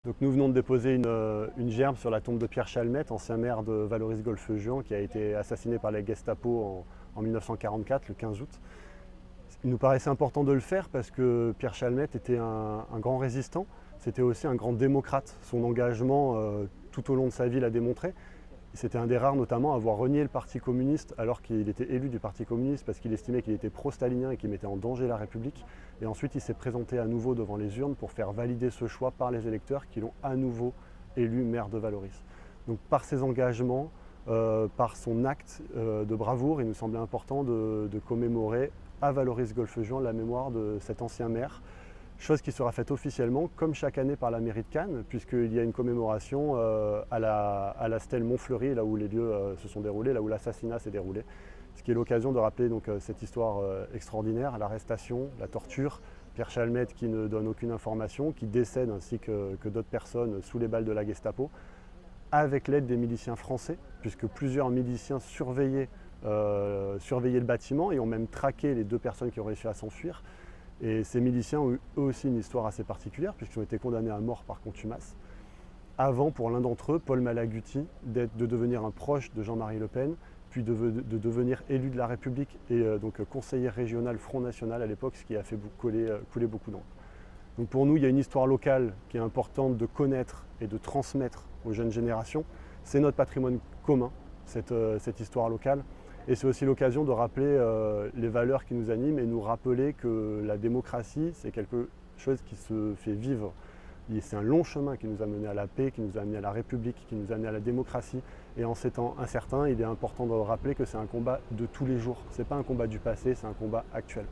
Donc nous venons de déposer une gerbe sur la tombe de Pierre Chalmette, ancien maire de Valoris-Golfe-Juan, qui a été assassiné par la Gestapo en 1944, le 15 août. Il nous paraissait important de le faire parce que Pierre Chalmette était un grand résistant, c'était aussi un grand démocrate. Son engagement tout au long de sa vie l'a démontré. C'était un des rares notamment à avoir renié le Parti communiste alors qu'il était élu du Parti communiste parce qu'il estimait qu'il était pro-stalinien et qu'il mettait en danger la République. Et ensuite il s'est présenté à nouveau devant les urnes pour faire valider ce choix par les électeurs qui l'ont à nouveau élu maire de Valoris. Donc par ses engagements, par son acte de bravoure, il nous semblait important de commémorer à Valoris-Golfe-Juan la mémoire de cet ancien maire. Chose qui sera faite officiellement, comme chaque année, par la mairie de Cannes, puisqu'il y a une commémoration à la stèle Montfleury, là où les lieux se sont déroulés, là où l'assassinat s'est déroulé. Ce qui est l'occasion de rappeler donc, cette histoire extraordinaire, l'arrestation, la torture, Pierre Chalmette qui ne donne aucune information, qui décède ainsi que d'autres personnes sous les balles de la Gestapo, avec l'aide des miliciens français, puisque plusieurs miliciens surveillaient le bâtiment et ont même traqué les deux personnes qui ont réussi à s'enfuir. Et ces miliciens ont eu eux aussi une histoire assez particulière puisqu'ils ont été condamnés à mort par contumace. Avant, pour l'un d'entre eux, Paul Malaguti, de devenir un proche de Jean-Marie Le Pen, puis de devenir élu de la République et donc conseiller régional Front National à l'époque, ce qui a fait couler beaucoup d'encre. Donc pour nous, il y a une histoire locale qui est importante de connaître et de transmettre aux jeunes générations. C'est notre patrimoine commun, cette histoire locale. Et c'est aussi l'occasion de rappeler les valeurs qui nous animent et nous rappeler que la démocratie, c'est quelque chose qui se fait vivre. C'est un long chemin qui nous a mené à la paix, qui nous a amené à la République, qui nous a amené à la démocratie. Et en ces temps incertains, il est important de rappeler que c'est un combat de tous les jours. Ce n'est pas un combat du passé, c'est un combat actuel.